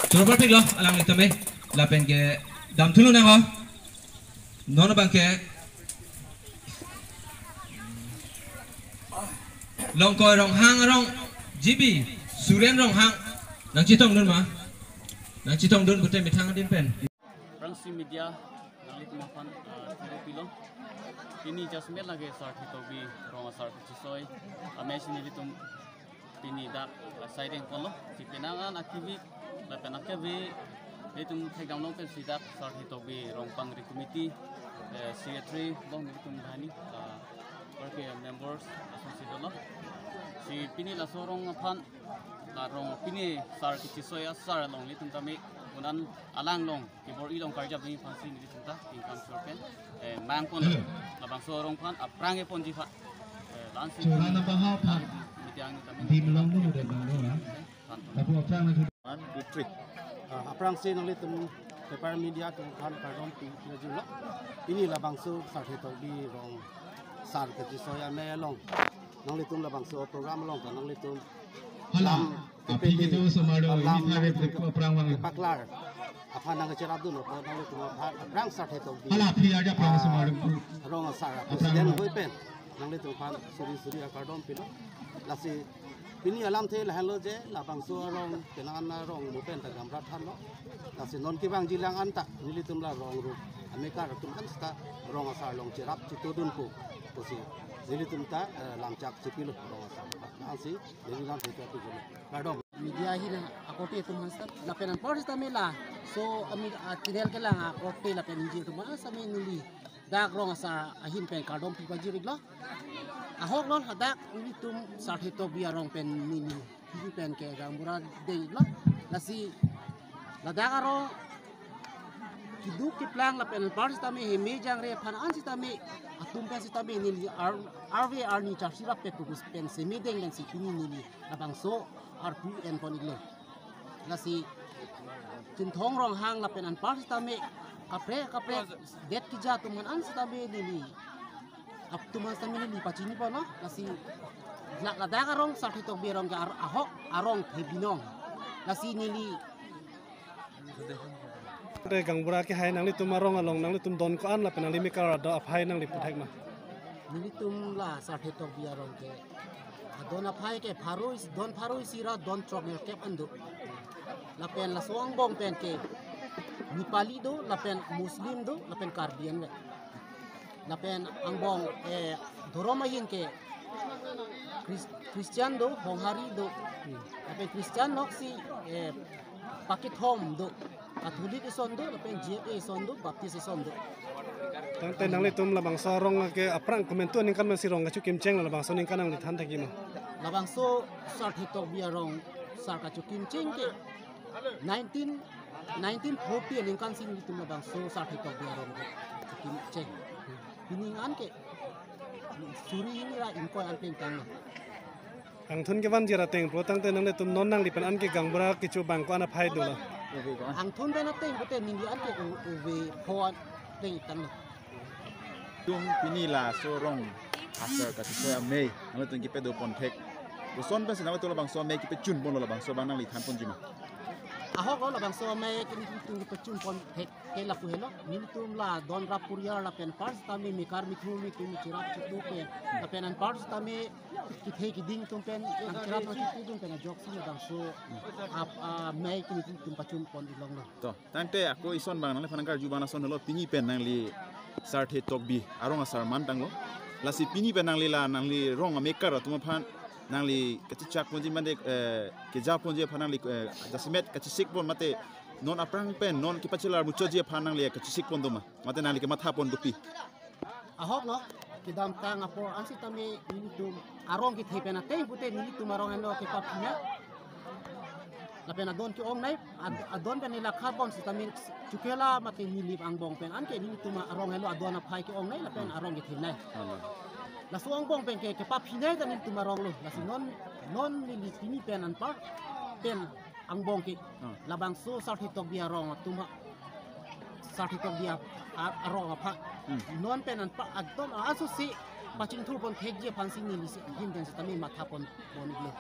Coba pergi loh, alang itu me, lapen ke dam tulu nang loh, nono bangke, long koi rong hang rong, jibi, suren rong hang, nang citong dun mah, nang citong dun betul mitang din pen. Rangsi media, nang litu makan, pilong. Ini jasmet lagi saat itu bi rong saat cisoy, amesin itu ini dak siding kolom, si penangan akibit, lapan akibit, itu pegang nong pen sidak saat itu bi rong pangri komiti, secretary, long itu mudahani, pergi members asosiasi dulu, si pini lah sorong pan, rong pini saat cisoy asar long itu kami kemudian alang long, kibor ilong kerja bini fansi ini kita income surpen, mangkon, labang sorong pan, aprange pon jifa, lansi. Curana bahap di melang dulu dan banglo ya. Tapi apa yang Putri. Aprang sih nang litum paper media tu kan kardom pi juga. Inilah bangsu sarheto di rong sar ke soya melong. Nang litum la bangsu program long kan nang litum. Halam api itu semado ini thare perang wang. Paklar. Apa nang cerap dulu nang litum aprang sarheto di. Hala api aja perang semado. Rong sar presiden hoi pen. Nang litum kan suri kardom pi lo. Lasi Pini alam the lahalo je labang suarong kenangan rong mupen ta gamrat han lo lasi non kibang jilang anta nili tumla rong ru ameka ratum kan sta rong asar long cerap citudun ku posi nili tumta lamcak cipilo rong asar nasi nili lam itu tu jole kadong media hina akote tu mansta lapenan pors tamela so ami tidel ke lang akote lapen jir tu mas ami nili dak rong asar ahin pen kadom pi bajir iglo ahok lon hadak ini tum sarhe to biarong pen mini ini pen ke gambura de lo nasi ladak aro kiduk kiplang la pen pars tami heme jang re phan an sitami atum pen sitami ni RVR ni charsira pe kus pen semi deng dan sikini ni labang so RP en pon iglo nasi cintong rong hang la pen an pars tami kapre det kija tuman an sitami ni अब तुम समय नि पचिनी पर ना नसी लदा का रंग साथी तो बेरंग का ahok arong hebinong nasi nili Re gangbura ke hai nangli tumarong along nangli tum don ko an la penali me kar da aphai nangli puthek ma nili tum la sathhe to biarong ke don aphai ke don pharoi sira don trok ne kep andu la pen la soang bong pen ke Nepali do la pen muslim do la pen karbian we lapen angbong doromayin ke Christian do honghari do lapen Christian noksi pakit home do Katolik ison do lapen JFA ison do Baptist ison do tang te nangli tum labang sorong ke aprang komentu ning kan masirong ga kim cheng labang so ning kan ang than thagi ma labang so sar hitok biarong sar ka kim cheng ke 1940 ning kan sin tum labang so sar hitok biarong kim cheng Piningan ke suri ini lah info yang penting. ang thun ke ban jira teng pro tang te nangli tum non nang lipan an ke gangbura ke chu bang ko an aphai do la Ang thun ba natin bute nindi an ke uwe phoan teng tang. Tung pini la sorong asar ka soya mei nang litum kipe do pontek. Uson pa sinawa to labang so mei kipe chun bon labang so bang nang li than pon jima. Ahok lo labang so me kini tung pecun pon hek ke la puhelo nin tum la don rapuria la pen pars tami mikar mithu mi tum chirap chitu pe la pen an pars tami ki thei ki ding tum pen an chirap ma chitu tum pen jok si labang so ap me kini tum pecun pon ilong lo To tante aku ison bang nang le phanangkar jubana son holo pini pen nang li sarthe tokbi arong asar man tango la si pini pen nang li la nang li rong amekar tuma phan nang li kachak ponji mande ke ja ponji phanang li jasmet kachisik pon mate non aprang pen non kipachilar muchoji phanang li kachisik pon doma mate nang li ke matha pon dupi ahok lo kidam tang apo ansi tami ini tum arong ki thei pen atei bute ini tum arong endo ke papina la pen adon ki ong nai adon pen ila carbon sitamin chukela mate milip ang bong pen an ke ini tum arong elo adon aphai ki ong nai la pen arong ki thei nai la suang bong pen ke papina dan ini tum arong lo la si non milip ini pen an par pen ang bong ki labang so sarthi tok bi arong tum sarthi tok bi arong apha non pen an pa adon aso si paching thu pon thek je phansing ni li him den sa tami matha pon iglo